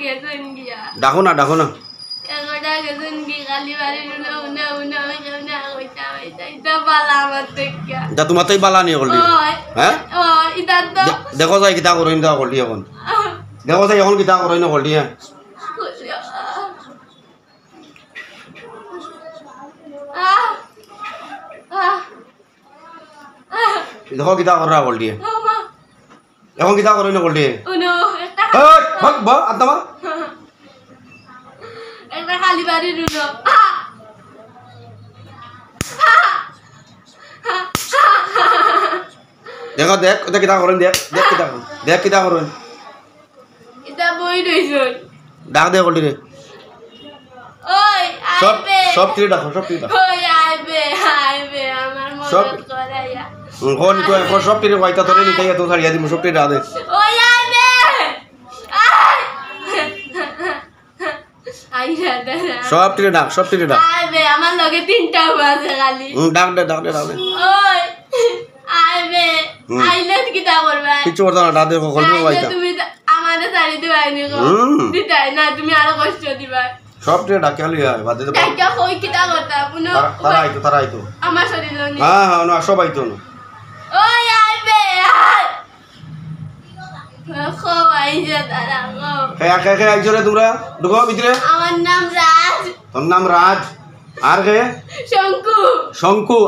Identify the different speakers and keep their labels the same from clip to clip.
Speaker 1: গেছেন গিয়া
Speaker 2: ডাকো না
Speaker 1: এগোটা গেছেন কি খালি বাড়ি উনা কেমনে কইতা এটা বালা আমার থেকে
Speaker 2: যা তোমার তাই বালা নিয়ে করলি হ্যাঁ
Speaker 1: এটা তো
Speaker 2: দেখো যাই কিতা করইন দা করলি এখন দেখো যাই এখন কিতা করইন করলি হ্যাঁ দেখো কিতা করা করলি এখন কিতা করইন করলি ভাগ বা আদমা
Speaker 1: একটা খালি বাড়ি রুলো
Speaker 2: দেখো দেখ ওটা কিতা করেন দেখ কিতা করেন
Speaker 1: এটা বই রইছন
Speaker 2: ডাক দে করলি রে
Speaker 1: ওই আইবে
Speaker 2: সব তীরে ডাকো
Speaker 1: ওই আইবে আমার মদত করাইয়া
Speaker 2: কোন তো এখন সব তীরে কয়টা তোরে নিতে তো ছাড়িয়া দিমু সব তীরে ডাক দে
Speaker 1: ওই আইবে আইয়া দাদা
Speaker 2: সব তীরে ডাক
Speaker 1: আইবে আমার লগে তিনটা আছে খালি
Speaker 2: ডাক দে
Speaker 1: ওই আইবে আইলে কি তা করবা
Speaker 2: কিছু করতে না ডাক দে কলবে কয়টা
Speaker 1: তুমি আমারে সারি দিবাইনি গো দিতাই না তুমি আরো কষ্ট দিবা
Speaker 2: সব তীরে ডাক খালি আয় বাদে দে
Speaker 1: একটা কই কি তা করতা পুনো
Speaker 2: তারা আইতো
Speaker 1: আমার শরীর নি
Speaker 2: হ্যাঁ না সব আইতো না
Speaker 1: ওই আইবে খো আইজা তারা গো
Speaker 2: কে আইছো রে তোমরা ঢুকো ভিতরে
Speaker 1: আমার নাম রাজ
Speaker 2: তোর নাম রাজ আর কে শঙ্কু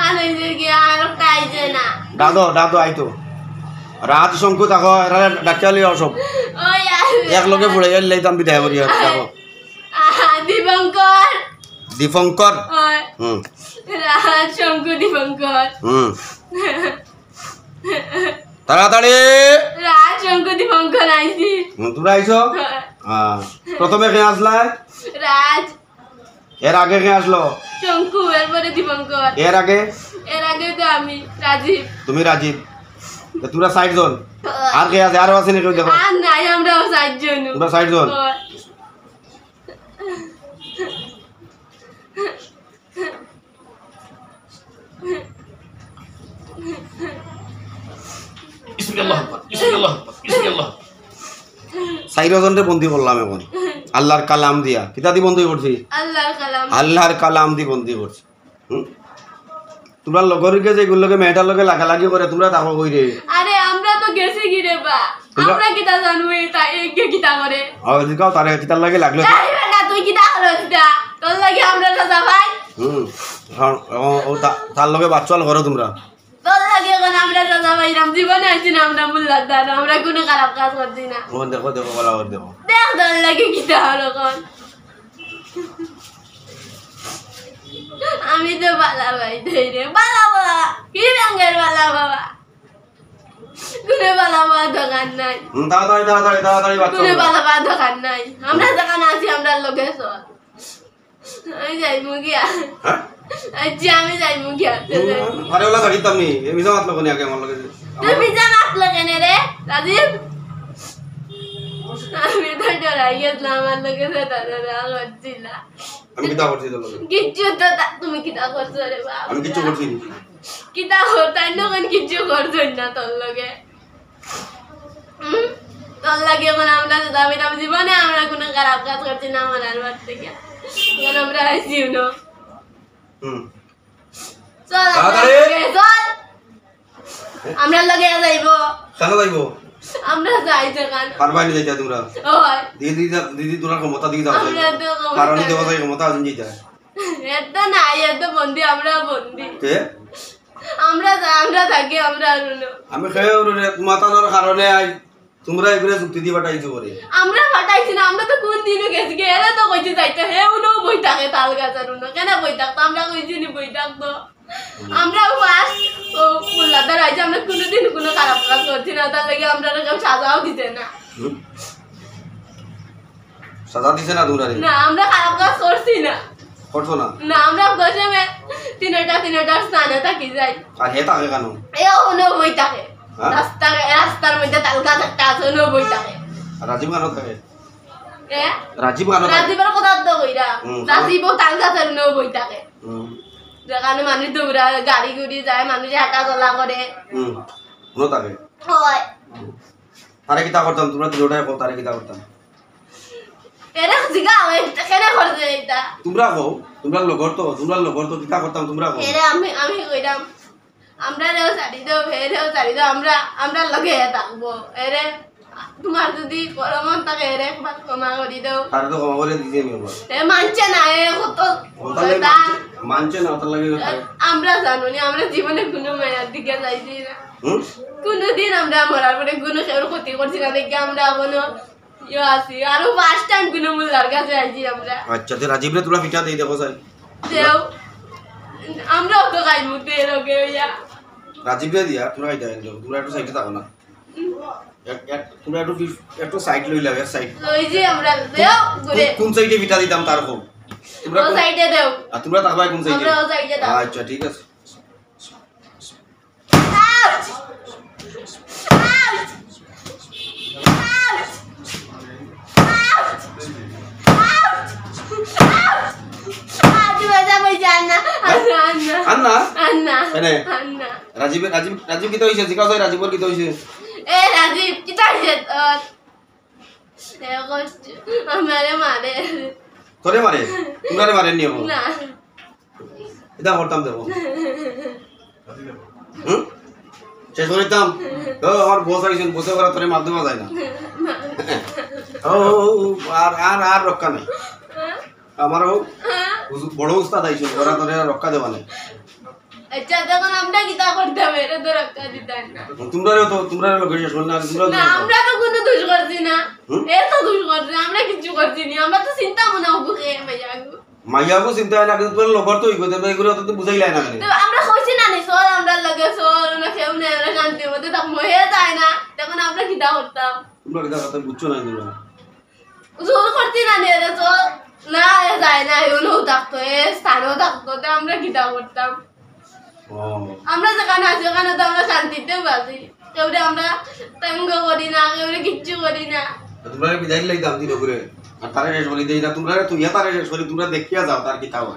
Speaker 2: আর
Speaker 1: এই যে কি আর কাইছে না
Speaker 2: দাদো আইতো রাজ শঙ্কু তাকো এরা ডাক্তালি সব
Speaker 1: ওই
Speaker 2: এক লগে পড়ে গেল লাইতাম বিদায় করি তাকো দীপঙ্কর
Speaker 1: ওই রাজ শঙ্কু দীপঙ্কর
Speaker 2: তাড়াতাড়ি
Speaker 1: রাজ শঙ্কু দীপঙ্কর আইছি
Speaker 2: তোমরা আইছো প্রথমে কে আসলা
Speaker 1: রাজ
Speaker 2: এর আগে কে আসলো
Speaker 1: শঙ্কু এরপরে দীপঙ্কর
Speaker 2: এর আগে
Speaker 1: তো আমি রাজীব
Speaker 2: তুমি রাজীব তোমরা 60 জন আর কে আছে আরো আছে নাকি দেখো
Speaker 1: আর নাই আমরা 60 জন
Speaker 2: তোমরা 60 জন সাইরজনরে বন্দি করলাম এখন আল্লাহর কালাম দিয়া কিতা দি বন্দি করছি আল্লাহর কালাম দি বন্দি করছি তোমরা লগরকে যেগুলোকে মেয়েটার লগে লাগালাগি করে তোমরা তাকো কই রে
Speaker 1: আরে আমরা তো গেছি কি রে বা আমরা কিতা জানু তাই কে কিতা করে
Speaker 2: দিকাও তারে কিতার লাগে লাগলো
Speaker 1: এই বেটা তুই কিতা করছিস তোর লাগে আমরা রাজা ভাই
Speaker 2: ও তার লগে বাচ্চাল করো তোমরা
Speaker 1: তোর লাগে এখন আমরা রাজা ভাই রাম জীবনে আইছি না আমরা মুল্লার দান আমরা কোনো খারাপ কাজ করছি না
Speaker 2: ও দেখো বলা দেখো
Speaker 1: দেখ তোর লাগে কিতা হলো কোন আমি তো বালা ভাই ধরে বালা বাবা কি রঙের বালা বাবা কোনো বালা বাবা দোকান নাই
Speaker 2: তাড়াতাড়ি বাচ্চা
Speaker 1: কোনো বালা বাবা দোকান নাই আমরা দোকান আছি আমরা লোকে সব আমি যাই মুগিয়া আচ্ছা আমি যাই মুগিয়া
Speaker 2: আরে ওলা গাড়িতাম নি এই মিজা মাতলো কোনি আগে আমার লগে
Speaker 1: তুই মিজা মাতলো কেন রে রাজীব আমি তো ডরাই গেছিলাম আমার লগে দাদা হচ্ছিল
Speaker 2: আমি কিতা করছি তোর লগে
Speaker 1: কিচ্ছু তো তুমি কিতা করছো রে বাবা
Speaker 2: আমি কিচ্ছু করছি
Speaker 1: কিতা হতাই নখন কিচ্ছু করছো না তোর লগে তোর লাগে এখন আমরা দাবি দাবি জীবনে আমরা কোনো খারাপ কাজ করছি না আমার আর বার থেকে এখন আমরা আইসি না চল আমরা লগে যাইব
Speaker 2: কেন যাইব
Speaker 1: আমরা যাই দোকান
Speaker 2: পারবাই না যাইতা তোমরা
Speaker 1: ওই
Speaker 2: দিদি তোরা ক্ষমতা দিয়ে দাও কারণ দেওয়া যায় ক্ষমতা আজ যাইতা
Speaker 1: এটা না এটা বন্দি আমরা বন্দি
Speaker 2: কে
Speaker 1: আমরা থাকি আমরা
Speaker 2: আমি খেয়ে মাতানোর কারণে তোমরা এগুলো চুক্তি দিয়ে পাঠাইছো করে
Speaker 1: আমরা পাঠাইছি না আমরা তো কোন দিনও গেছি এরা তো কইতে যাইতে হে উনো বই থাকে তাল গাছার উনো কেন বই থাকতো আমরা কইছি নি বই থাকতো আমরা ফার্স্ট মুল্লাদার আইছে আমরা কোনোদিন কোনো খারাপ কাজ করছি না তার লাগে আমরা কেউ সাজাও দিতে না
Speaker 2: সাজা দিছে না তোমরা
Speaker 1: না আমরা খারাপ কাজ করছি না
Speaker 2: করছো না
Speaker 1: না আমরা গোসমে তিনটা স্থানে থাকি যাই
Speaker 2: আর হে থাকে কেন
Speaker 1: এ উনো বই থাকে রাস্তার মধ্যে তাল গাছ একটা আছে উনো বই থাকে
Speaker 2: রাজীব কেন থাকে
Speaker 1: রাজীবের কথা তো কইরা রাজীব তাল গাছের উনো বই থাকে যেখানে মানুষ দৌড়া গাড়ি গুড়ি যায় মানুষ হাঁটা চলা করে
Speaker 2: উনো থাকে
Speaker 1: হয়
Speaker 2: তারে কিতা করতাম তোমরা দুটোটাই কও তারে কিতা করতাম
Speaker 1: এরা জিগা ওই কেনে করছে এটা
Speaker 2: তোমরা কও তোমরা লগর তো কিতা করতাম তোমরা কও
Speaker 1: এরে আমি কইরাম আমরা রেও সারি দাও ফেরেও সারি দাও আমরা লগে থাকবো এরে তোমার যদি করমন থাকে এরে একবার ক্ষমা করি দাও
Speaker 2: তারে তো ক্ষমা করে দিতে নিও
Speaker 1: এ মানছে না এ কত
Speaker 2: মানছে না তার লাগে
Speaker 1: আমরা জানো নি আমরা জীবনে কোনো মেয়ের দিকে যাইছি না কোনোদিন আমরা মরার পরে কোনো কেউ ক্ষতি করছি না দেখে আমরা কোনো ইয়ে আছি আরো ফার্স্ট টাইম কোনো মূল্যার কাছে আইছি আমরা
Speaker 2: আচ্ছা তো রাজীবরে তোরা পিঠা দেই দেখো স্যার
Speaker 1: দেও আমরা তো খাইমু তে লগে ইয়া
Speaker 2: রাজীবরে দিয়া তোরা খাইতে আইলো তোমরা একটু সাইডে থাকো না তোমরা একটু সাইড লইলা এক সাইড
Speaker 1: লইজি আমরা দেও ঘুরে
Speaker 2: কোন সাইডে পিঠা দিতাম তার কও তোমরা
Speaker 1: ও সাইডে দেও
Speaker 2: আর তোমরা থাকবাই কোন সাইডে
Speaker 1: আমরা ও সাইডে দাও
Speaker 2: আচ্ছা ঠিক আছে আন্না রাজীব কি তো হইছে জিজ্ঞাসা হয় রাজীবর কি তো হইছে
Speaker 1: এ রাজীব কি তাইছে আমারে মারে
Speaker 2: তোরে মারে তোমরা মারে নিও
Speaker 1: না
Speaker 2: এটা করতাম দেখো শেষ করিতাম তো আমার বস আইছেন বসে করা তোরে মাধ্যমে যায় না ও আর রক্ষা নাই আমারও বড় উস্তাদ আইছেন ওরা তোরে রক্ষা দেবা না
Speaker 1: আচ্ছা তখন আমরা কিতা করতাম এটা তো রক্ষা দিতাম না
Speaker 2: তোমরা লোক শেষ করলে
Speaker 1: না আমরা তো কোনো দোষ করছি না এ তো দোষ করছি আমরা কিছু করছি না আমরা তো চিন্তা মনে হবো কে
Speaker 2: মাইয়াগো চিন্তা হয় না কিন্তু তোর লগর তো হইগো তবে এগুলো তো বুঝাইলাই না
Speaker 1: তো আমরা কইছি না নি সর আমরা লগে সর না কেউ নেই আমরা শান্তি মতে তখন হয়ে যায় না তখন আমরা কিতা করতাম
Speaker 2: তোমরা কিতা কথা বুঝছো না তোমরা
Speaker 1: জোর করছি না নি রে তো না যায় না এগুলো থাকতো এ স্থানও থাকতো তো আমরা কিতা করতাম আমরা যেখানে আছি ওখানে তো আমরা শান্তিতেও আছি কেউরে আমরা তঙ্গ করি না কেউরে কিচ্ছু করি না
Speaker 2: তোমরা বিদায় লাইতাম দিন করে আর তারে শেষ করি দেই না তোমরা তুই তারে শেষ করি তোমরা দেখিয়া যাও তার কি তাও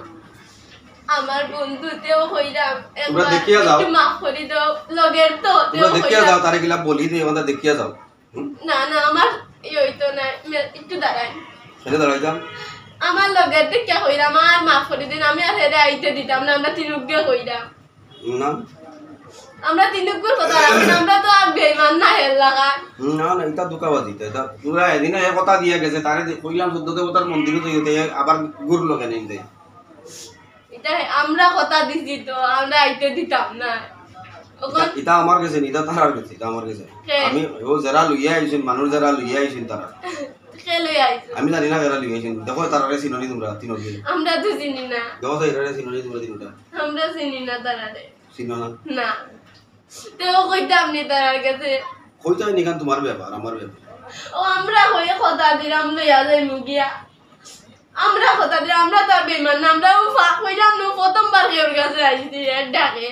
Speaker 1: আমার বন্ধুতেও কইরাম
Speaker 2: তোমরা দেখিয়া যাও
Speaker 1: একটু মাফ করে দাও লগের তো
Speaker 2: তোমরা দেখিয়া যাও তারে কিলা বলি দে আমাদের দেখিয়া যাও
Speaker 1: না না আমার এই তো না একটু দাঁড়াই
Speaker 2: সেটা দাঁড়াই যাও
Speaker 1: আমার লগের দেখিয়া কইরাম আর মাফ করে দিন আমি আর হেরে আইতে দিতাম না আমরা তিনুগ্গে কইরাম
Speaker 2: না
Speaker 1: আমরা তিনুগ্গুর কথা রাখছি আমরা তো আর বেঈমান না হেল লাগা
Speaker 2: না না এটা দুকাবাজি এটা পুরা এদিন এক কথা দিয়া গেছে তারে কইলাম 14 দেবতার মন্দিরে তো আবার গুর লগে নেই দেয়
Speaker 1: এটা আমরা কথা দিছি তো আমরা আইতে দিতাম না
Speaker 2: এটা আমার কাছে নিতা তার কাছে এটা আমার কাছে আমি ও যারা লইয়া আইছেন মানুষ যারা লইয়া আইছেন তারা
Speaker 1: কে লই আইছো
Speaker 2: আমি জানি না যারা লইয়া আইছেন দেখো তারারে চিননি তোমরা তিনজন
Speaker 1: আমরা তো চিনি না
Speaker 2: দেখো তো এরারে চিননি তোমরা তিনটা
Speaker 1: আমরা চিনি না তারারে
Speaker 2: চিনো না
Speaker 1: না তেও কইতাম নি তারার কাছে
Speaker 2: কইতাই নিকান তোমার ব্যাপার আমার ব্যাপার
Speaker 1: ও আমরা হয়ে কথা দিলাম লইয়া যাই মুগিয়া আমরা কথা দিলাম আমরা তো বেঈমান না আমরা ও ফাক কইলাম না প্রথমবার কেউর কাছে আইছি এর ডাকে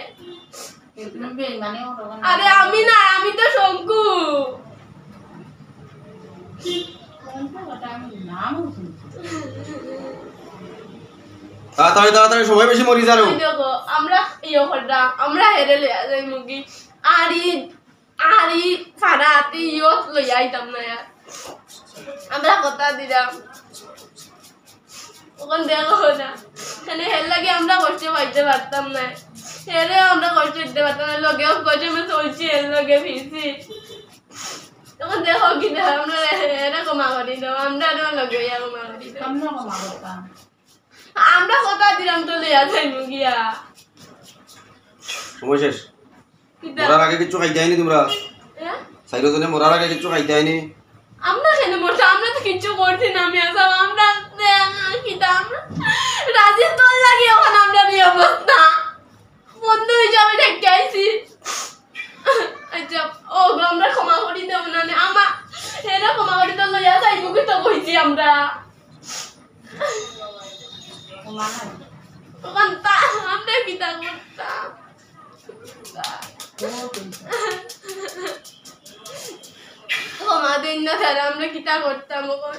Speaker 1: আরে আমি না আমি তো শঙ্কু
Speaker 2: তাড়াতাড়ি সময় বেশি মরি যারো
Speaker 1: দেখো আমরা ইয়ে করলাম আমরা হেরে লইয়া যাই মুগি আরি ফারাতে ইয়ে লইয়া আইতাম না আমরা কথা দিলাম ওখান দেখো না এখানে হের লাগে আমরা কষ্ট পাইতে পারতাম না হেরে আমরা কষ্ট দিতে পারতাম না লগেও কষ্ট আমি চলছি এর লগে ফিরছি তখন দেখো কি না আমরা হেরে ক্ষমা করি দাও আমরা লগে ইয়া ক্ষমা করি দাও আমরা কথা দিলাম তো লইয়া যাইমু গিয়া
Speaker 2: সময় শেষ মরার আগে কিছু খাইতে আইনি তোমরা সাইরোজনে মরার আগে কিছু খাইতে আইনি
Speaker 1: আমরা কেন মরছি আমরা তো কিচ্ছু করছি না আমি আসব আমরা কিটা আমরা রাজি তোর লাগে ওখানে আমরা নিয়ে অবস্থা বন্ধু হিসাবে ঢেকে আইছি আচ্ছা ও আমরা ক্ষমা করি দেব না আমার এরা ক্ষমা করি তো লইয়া যাইবো কি তো কইছি আমরা ওখান তা আমরা কিটা করতাম ক্ষমা দিন না স্যার আমরা কিটা করতাম ওখান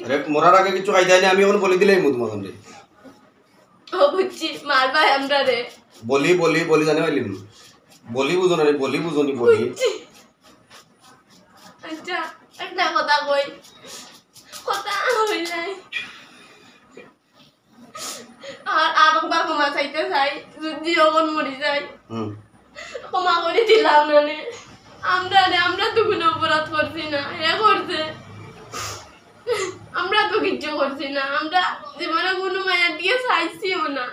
Speaker 2: আরে মরার আগে কিছু খাইতে আইনি আমি এখন বলি দিলাই তোমার সামনে
Speaker 1: ও বুঝছি মারবাই আমরা রে
Speaker 2: বলি জানে পাইলি বলি বুঝো না বলি বুঝনি বলি
Speaker 1: আচ্ছা একটা কথা কই কথা হইলাই আর আরেকবার ক্ষমা চাইতে চাই যদি যখন মরি যাই ক্ষমা করে দিলাম না আমরা তো কোনো অপরাধ করছি না এ করছে আমরা তো কিচ্ছু করছি না আমরা জীবনে কোনো মায়ের দিকে চাইছিও না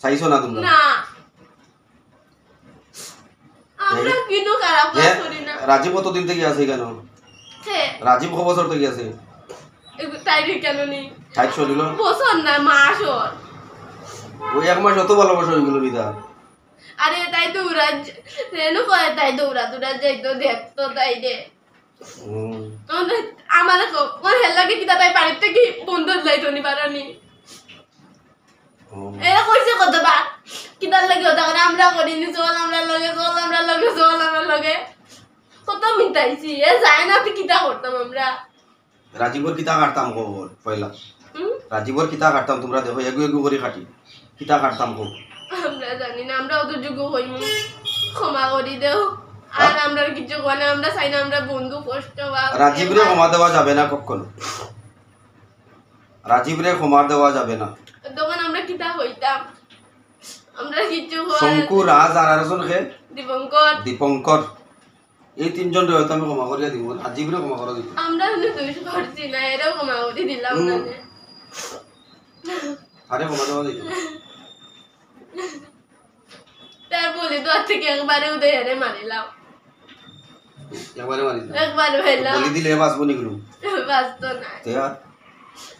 Speaker 2: চাইছো না তোমরা
Speaker 1: না আমরা কিন্তু খারাপ কাজ করি না
Speaker 2: রাজীব কতদিন থেকে আছে কেন রাজীব কত বছর থেকে আছে
Speaker 1: তাই কেন নেই
Speaker 2: তাই চলিল
Speaker 1: বছর না মাস ওর
Speaker 2: ওই এক মাস অত ভালোবাসা হয়ে গেল নিদা
Speaker 1: আরে তাই দৌড়া রেনু কয় তাই দৌড়া যাইতো দেখতো তাই রে আমার হেলাকে কিতা তাই বাড়ির থেকে বন্ধু যাইতো নি পারানি এরা কইছে কতবার কিতার লাগে ওটা করে আমরা করিনি চল আমরা লগে কত মিটাইছি এ যায় না তুই কিতা করতাম আমরা
Speaker 2: রাজীবর কিতা কাটতাম খবর পয়লা রাজীবর কিতা কাটতাম তোমরা দেখো এগু এগু করে কাটি কিতা কাটতাম খবর
Speaker 1: আমরা জানি না আমরা অত যোগ্য হইনি ক্ষমা করি দেও আর আমরা কিছু কই না আমরা চাই না আমরা বন্ধু কষ্ট বা
Speaker 2: রাজীবরে ক্ষমা দেওয়া যাবে না কখনো রাজীবরে ক্ষমা দেওয়া যাবে না
Speaker 1: তখন আমরা কিতা হইতাম আমরা কিছু
Speaker 2: শঙ্কু রাজ আর আরেকজন কে দীপঙ্কর এই তিনজন রে হয়তো আমি ক্ষমা করিয়া দিব রাজীবরে ক্ষমা করে দিব
Speaker 1: আমরা দোষ করছি না এরাও ক্ষমা করে দিলাম না
Speaker 2: আরে ক্ষমা দেওয়া দিব
Speaker 1: তার বলি তো থেকে একবারে উদয়রে মারিলাম
Speaker 2: একবারে মারি
Speaker 1: একবার ভাইলাম
Speaker 2: বলি দিলে বাসবো নিগুলো
Speaker 1: বাঁচতো না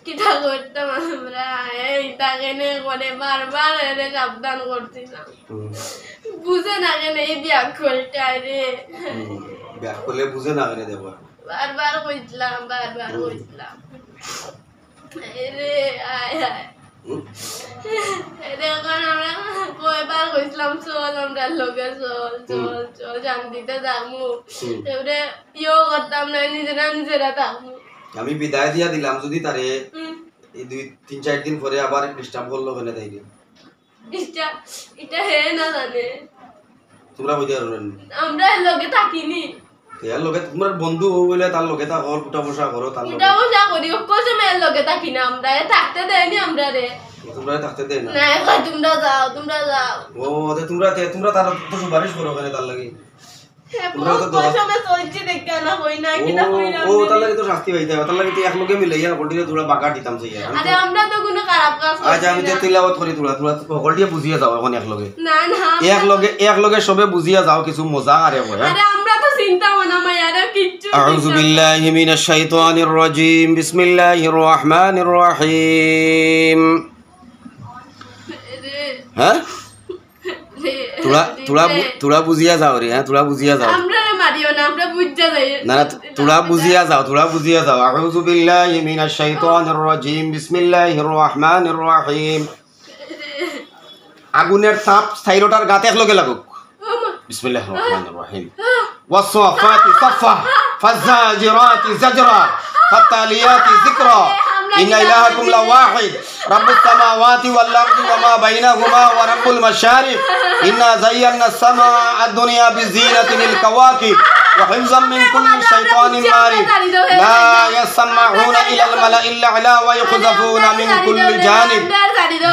Speaker 1: কিতা করতাম আমরা এই তাকে নে করে বারবার এরে সাবধান করছিলাম বুঝে না কেন এই ব্যাকলটা রে
Speaker 2: ব্যাকলে বুঝে না কেন দেব
Speaker 1: বারবার কইছিলাম রে আয় এখন আমরা কয়বার কইছিলাম চল আমরা লগে চল শান্তিতে থাকবো এবারে ইয়েও করতাম না নিজেরা থাকবো
Speaker 2: আমি বিদায় দিয়া দিলাম যদি তারে এই 2-3-4 দিন পরে আবার ডিস্টার্ব করলো কেন তাই
Speaker 1: এটা হে না জানে
Speaker 2: তোমরা বুঝতে পারবেন
Speaker 1: আমরা লগে থাকিনি
Speaker 2: এর লগে তোমার বন্ধু বলে তার লগে থাকো উঠা বসা করো তার লগে
Speaker 1: উঠা বসা করি কোজে মেয়ের লগে থাকি না আমরা থাকতে দেয়নি আমরা রে
Speaker 2: তোমরা থাকতে দেয় না
Speaker 1: না তোমরা যাও
Speaker 2: ও তোমরা তার তো সুপারিশ করো কেন তার লাগি তোমরা তো
Speaker 1: সময় চলছে দেখতে না কই না কিটা কই না
Speaker 2: ও তার লাগি তো শাস্তি হইতে হবে তার লাগি তো এক লগে মিলাইয়া বডিরে তোরা বাকা দিতাম চাই
Speaker 1: আরে আমরা তো কোনো খারাপ কাজ করি
Speaker 2: আচ্ছা আমি তো তিলাওয়াত করি তোরা সকলটিয়ে বুঝিয়া যাও এখন এক লগে
Speaker 1: না
Speaker 2: এক লগে সবে বুঝিয়া যাও কিছু মজা আরে হয়
Speaker 1: আরে আমরা তো চিন্তা মনে মায়ারে কিচ্ছু
Speaker 2: আউযু বিল্লাহি মিনাশ শাইতানির রাজিম বিসমিল্লাহির রহমানির রহিম হ্যাঁ তোরা বুঝিয়া যাও রে হ্যাঁ তোরা বুঝিয়া যাও
Speaker 1: আমরা মারিও না আমরা বুঝা যাই
Speaker 2: না তোরা বুঝিয়া যাও আউযু বিল্লাহি মিনাশ শাইতানির রাজিম বিসমিল্লাহির রহমানির রহিম আগুনের তাপ সাইরোটার গাতে একলগে লাগুক বিসমিল্লাহির রহমানির রহিম ওয়াসফাতি সাফা ফাজাজিরাতি জাজরা ফাতালিয়াতি যিকরা إن إلهكم لواحد رب السماوات والأرض وما بينهما ورب المشارق إنا زينا السماء الدنيا بزينة للكواكب وحفظا من كل شيطان مارد لا يسمعون إلى الملأ الأعلى ويقذفون من كل جانب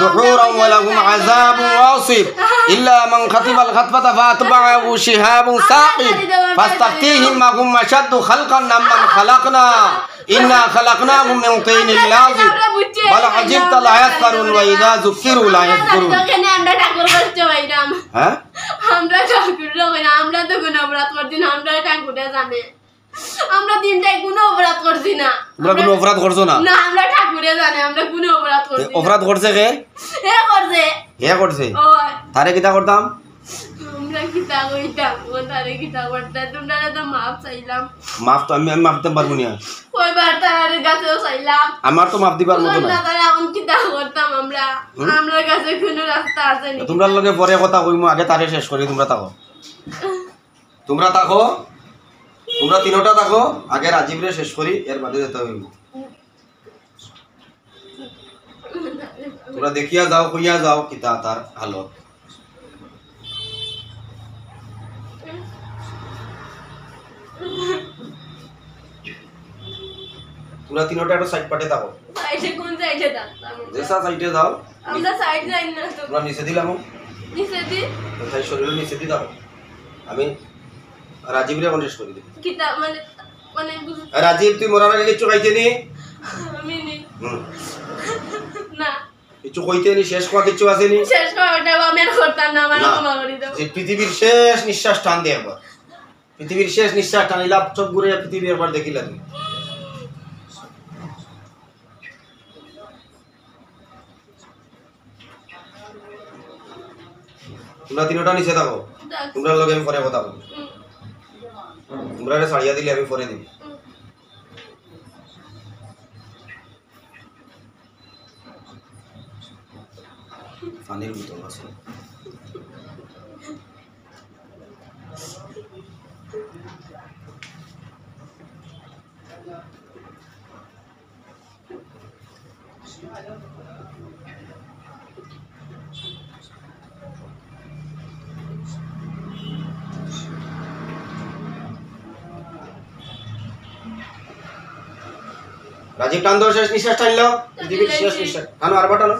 Speaker 2: دحورا ولهم عذاب واصب إلا من خطف الخطفة فأتبعه شهاب ثاقب فاستفتيهم هم أشد خلقا ممن خلقنا إنا خلقناهم من طين لازب بل عجبت لا يسخرون وإذا ذكروا لا يذكرون হ্যাঁ
Speaker 1: আমরা ঠাকুর লোক না আমরা তো কোনো অপরাধ করছি না আমরা ঠাকুরে জানে আমরা দিনটাই কোনো অপরাধ করছি না
Speaker 2: তোমরা কোনো অপরাধ করছো না
Speaker 1: না আমরা ঠাকুরে জানে আমরা কোনো অপরাধ করছি
Speaker 2: অপরাধ করছে কে করছে তারে কিতা করতাম
Speaker 1: আমরা কিতা কইতাম তারে কিতা করতাম তোমরা তো মাপ চাইলাম
Speaker 2: মাপ তো আমি মাপ দিতে পারবো না
Speaker 1: কয়বার তার কাছেও চাইলাম
Speaker 2: আমার তো মাপ দিবার মতো না
Speaker 1: তারা এখন কিতা করতাম আমরা আমার কাছে কোনো রাস্তা আছে না
Speaker 2: তোমরা লগে পরে কথা কইমু আগে তারে শেষ করি তোমরা থাকো তোমরা তিনটা থাকো আগে রাজীবরে শেষ করি এর বাদে যেতে হইব তোমরা দেখিয়া যাও কইয়া যাও কিতা তার হালত তোমরা তিনটা একটা সাইড পাটে থাকো
Speaker 1: সাইডে কোন সাইডে থাকতাম
Speaker 2: যেসা সাইডে দাও
Speaker 1: আমরা সাইড যাই না তো
Speaker 2: তোমরা নিচে দিলাম
Speaker 1: নিচে দি
Speaker 2: তো তাই শরীরের নিচে দি দাও আমি রাজীবরে কন্টেস্ট করে দিই
Speaker 1: কিতা মানে মানে
Speaker 2: রাজীব তুই মরার আগে কিছু খাইতে নি
Speaker 1: আমি নি না
Speaker 2: কিছু কইতে নি শেষ কোয়া কিছু আছে নি
Speaker 1: শেষ করাটা আমি আর করতাম না আমার ক্ষমা করে দাও
Speaker 2: যে পৃথিবীর শেষ নিঃশ্বাস টান দে একবার পৃথিবীর শেষ নিঃশ্বাস টানিলা চোখ ঘুরে পৃথিবী একবার দেখিলা তুমি তোমরা তিনটা নিচে থাকো তোমরা লগে আমি পরে কথা বলবো তোমরা ছাড়িয়া দিলে আমি পরে দিব পানির বোতল আছে রাজীব টান দাও শেষ নিঃশ্বাস টানলো পৃথিবীর শেষ নিঃশ্বাস টানো আর টানো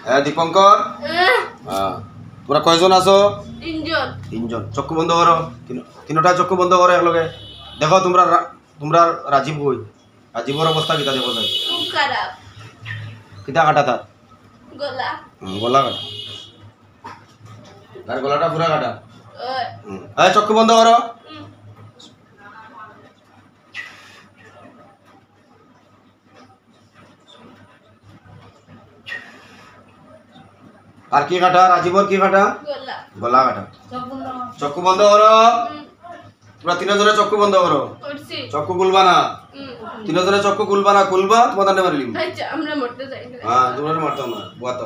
Speaker 2: হ্যাঁ দীপঙ্কর তোমরা কয়জন আছো তিনজন চক্ষু বন্ধ করো তিনটা চক্ষু বন্ধ করো একলগে দেখো তোমরা তোমরা রাজীব কই রাজীবর অবস্থা কিতা দেখো যাই
Speaker 1: খুব খারাপ
Speaker 2: কিতা কাটা তার
Speaker 1: গলা
Speaker 2: গলা কাটা তার গলাটা পুরা কাটা
Speaker 1: ওই
Speaker 2: হ্যাঁ চক্ষু বন্ধ করো আর কি কাটা রাজীবর কি কাটা
Speaker 1: গলা
Speaker 2: গলা কাটা চক্ষু বন্ধ করো তোমরা তিনজনে চক্ষু বন্ধ করো
Speaker 1: করছি
Speaker 2: চক্ষু খুলবা না তিনজনে চক্ষু খুলবা না খুলবা তোমার দান্ডে মারিলিম
Speaker 1: আচ্ছা আমরা মরতে যাই না
Speaker 2: হ্যাঁ তোমরা মারতাম না বুয়া তো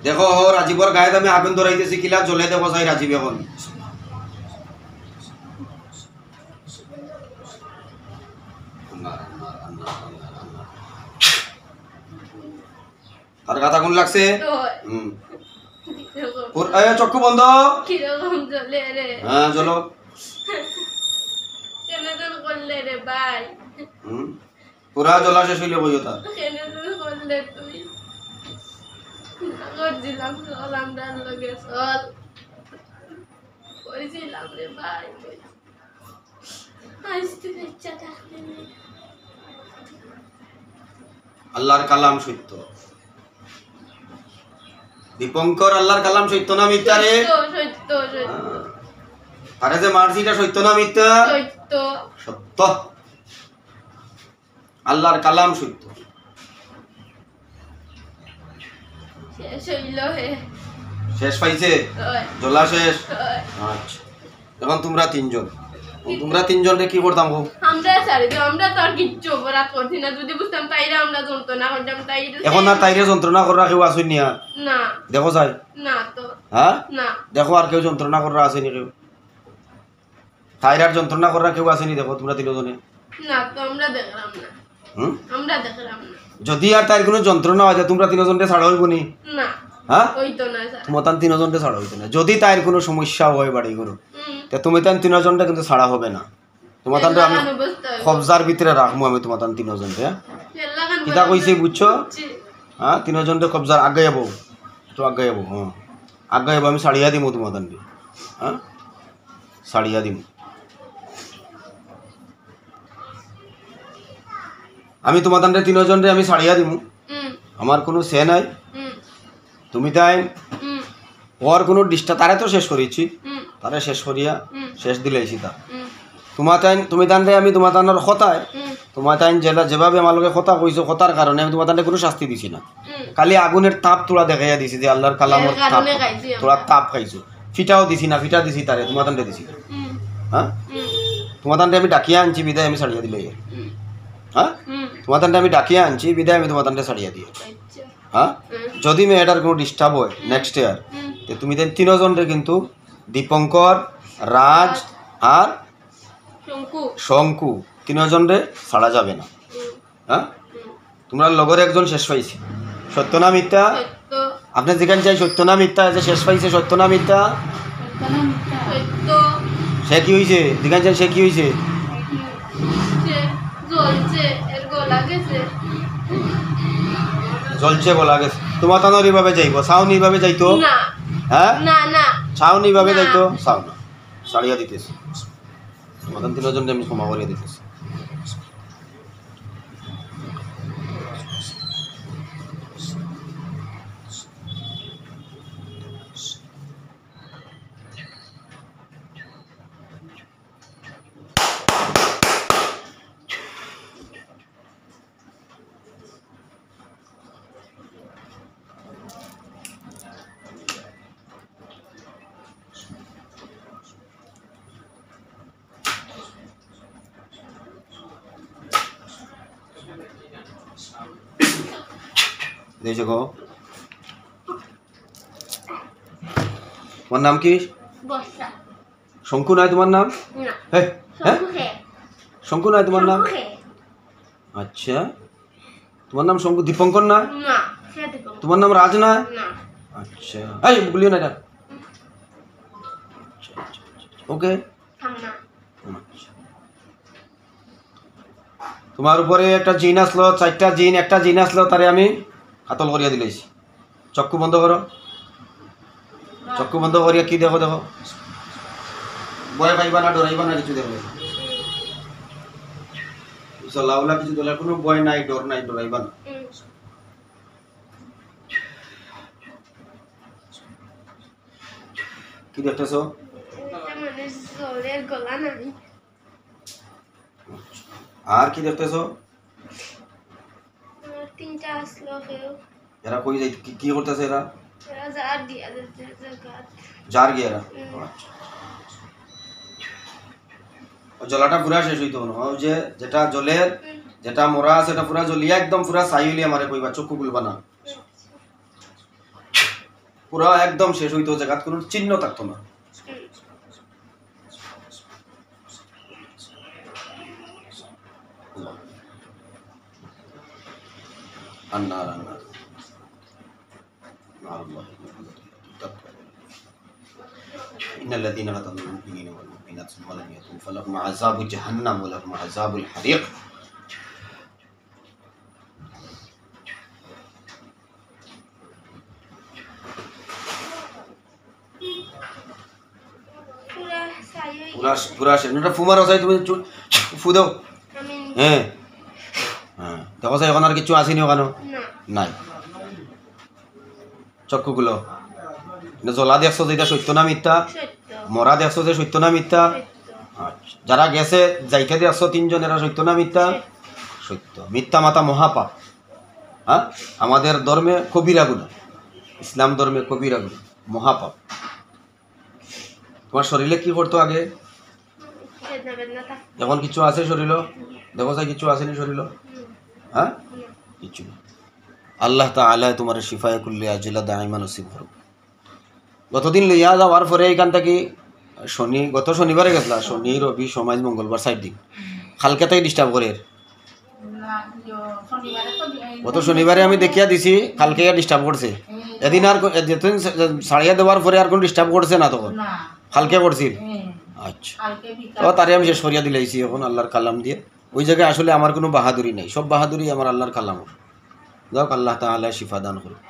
Speaker 2: দেখো রাজীবর গায়ে আমি আগুন ধরাইতেছি কিলা জ্বলে দেবো চাই রাজীব এখন তার কথা কোন লাগছে চক্ষু বন্ধ
Speaker 1: কিরকম জ্বলে রে
Speaker 2: হ্যাঁ চলো
Speaker 1: কেন করলে রে ভাই
Speaker 2: পুরা জ্বলা শেষ হইলে বইও তা
Speaker 1: কেন করলে তুই করছিলাম চল আমরা লগে চল কইছিলাম রে ভাই আজকে ইচ্ছা থাকলে
Speaker 2: আল্লাহর কালাম সত্য দীপঙ্কর আল্লাহর কালাম সত্য না মিথ্যা রে
Speaker 1: সত্য
Speaker 2: আরে যে মার্জিটা সত্য না মিথ্যা
Speaker 1: সত্য
Speaker 2: সত্য আল্লাহর কালাম সত্য
Speaker 1: শেষ হইল হে
Speaker 2: শেষ পাইছে জ্বলা শেষ আচ্ছা এখন তোমরা তিনজন কি করতাম গো
Speaker 1: আমরা সারি আমরা তো আর কিচ্ছু অপরাধ করছি না যদি বুঝতাম তাইরা আমরা যন্ত্রণা করতাম তাইরা
Speaker 2: এখন আর তাইরে যন্ত্রণা করা কেউ আসুন নিয়া
Speaker 1: না
Speaker 2: দেখো যাই
Speaker 1: না তো
Speaker 2: হ্যাঁ
Speaker 1: না
Speaker 2: দেখো আর কেউ যন্ত্রণা করা আসেনি কেউ তাইরার যন্ত্রণা করা কেউ আসেনি দেখো তোমরা তিনজনে
Speaker 1: না তো আমরা দেখলাম না আমরা দেখলাম না
Speaker 2: যদি আর তার কোনো যন্ত্রণা হয় তোমরা তিনজনকে ছাড়া হইব নি
Speaker 1: না
Speaker 2: হ্যাঁ
Speaker 1: হইতো না স্যার
Speaker 2: তোমার তিনজনকে ছাড়া হইতো না যদি তার কোনো সমস্যা হয় বাড়ি করো তা তুমি তার তিনজনটা কিন্তু ছাড়া হবে না তোমার তান আমি কবজার ভিতরে রাখবো আমি তোমার তান তিনজনকে কিতা কইছি বুঝছো হ্যাঁ তিনজনকে কবজার আগে যাবো তো আগে যাবো হ্যাঁ আগে যাবো আমি ছাড়িয়া দিব তোমার তানকে হ্যাঁ ছাড়িয়া দিব আমি তোমার তানকে তিনজনকে আমি ছাড়িয়া দিব আমার কোনো সে নাই তুমি তাই ওর কোনো ডিস্টার্ব তারে তো শেষ করেছি তারে শেষ করিয়া শেষ দিলেছি তা তোমার তাই তুমি তানরে আমি তোমার তানোর কথায় তোমার তাই যেভাবে আমার লোকে কথা কইছো কথার কারণে আমি তোমার তাই কোনো শাস্তি দিছি না, খালি আগুনের তাপ তোরা দেখাইয়া দিছি যে আল্লাহর কালামর তাপ তোরা তাপ খাইছো। ফিটাও দিছি না, ফিটা দিছি তারে তোমার তান্ডে দিছি। হ্যাঁ তোমার তান্ডে আমি ডাকিয়া আনছি বিদায় আমি ছাড়িয়া দিলে। হ্যাঁ তোমার তান্ডে আমি ডাকিয়া আনছি বিদায় আমি তোমার তান্ডে ছাড়িয়া দিয়ে। হ্যাঁ যদি মেয়েটার কোনো ডিস্টার্ব হয় নেক্সট ইয়ার তুমি দেন তিনজনরে কিন্তু দীপঙ্কর, রাজ আর শঙ্কু তিনজনরে ছাড়া যাবে না। হ্যাঁ তোমরা লগর একজন শেষ পাইছে, সত্য না মিথ্যা? আপনি যেখানে চাই সত্য না মিথ্যা? যে শেষ পাইছে সত্য না মিথ্যা? সে কি হয়েছে? যেখানে চাই সে কি হয়েছে? জ্বলছে গলা গেছে। তোমার তানোর এইভাবে যাইব, চাউনি এইভাবে যাইতো? হ্যাঁ চাউনি এইভাবে যাইতো? চাও না, ছাড়িয়া দিতেছি তোমাদের তিনজন আমি ক্ষমা করিয়া দিতেছি। দেখো তোমার নাম কি? শঙ্কু নয় তোমার নাম? হ্যাঁ শঙ্কু নয় তোমার নাম? আচ্ছা তোমার নাম শঙ্কু, দীপঙ্কর না? তোমার নাম রাজ না? আচ্ছা এই বলিও না। ওকে তোমার উপরে একটা জিন আসলো, 4টা জিন, একটা জিন আসলো তারে আমি কাতল করিয়া দিলেছি। চক্ষু বন্ধ করো, চক্ষু বন্ধ করিয়া কি দেখো? দেখো ভয় পাইবা না, ডরাইবা না, কিছু দেখো লাউলা কিছু দলার কোনো ভয় নাই, ডর নাই, ডরাইবা না। কি দেখতেছ? আর কি দেখতেছ? এরা কই যাই কি করতেছে? এরা জার গিয়ে এরা জলাটা পুরা শেষ হইতো না, ওই যে যেটা জলের যেটা মরা আছে এটা পুরা জ্বলিয়া একদম পুরা সাইলি আমারে কইবা, চক্ষু খুলবা না, পুরা একদম শেষ হইতো, জায়গাত কোনো চিহ্ন থাকতো না। النار النار مع الله إن الذين قتلوا المؤمنين والمؤمنات ثم لم يتوبوا فلهم عذاب جهنم ولهم عذاب الحريق পুরা সেটা ফুমার আছে, তুমি ফু দাও। হ্যাঁ হ্যাঁ দেখো এখন আর কিছু আসেনি ওখানে নাই। চক্ষুগুলো জ্বলা দেখছো যেটা সত্য না মিথ্যা? মরা দেখছো যে সত্য না মিথ্যা? আচ্ছা যারা গেছে যাইতে দেখছো 3 জন, এরা সত্য না মিথ্যা? সত্য। মিথ্যা মাতা মহাপাপ। হ্যাঁ আমাদের ধর্মে কবিরা গুনাহ, ইসলাম ধর্মে কবিরা গুনাহ, মহাপাপ। তোমার শরীরে কি করতো আগে? এখন কিছু আছে শরীরে? দেখো যাই কিছু আসেনি শরীরে? হ্যাঁ কিছু। আল্লাহ তাআলা তোমার শিফায়ে কুল্লি আজিলা দাইমা নসিব করুক। গতদিন লইয়া যাওয়ার পরে এখান থেকে গত শনিবারে গেছলা, শনি রবি সোমাজ মঙ্গলবার 4 দিন, কালকে তাই ডিস্টার্ব করে। গত শনিবারে আমি দেখিয়া দিছি, কালকে ডিস্টার্ব করছে। এদিন আর যেদিন ছাড়িয়া দেওয়ার পরে আর কোন ডিস্টার্ব করছে না, তখন কালকে করছিল। আচ্ছা তো তারে আমি শেষ করিয়া দিলাইছি এখন আল্লাহর কালাম দিয়ে। ওই জায়গায় আসলে আমার কোনো বাহাদুরি নাই, সব বাহাদুরি আমার আল্লাহর কালাম। যাক আল্লাহ তাআলা শিফা দান করুন।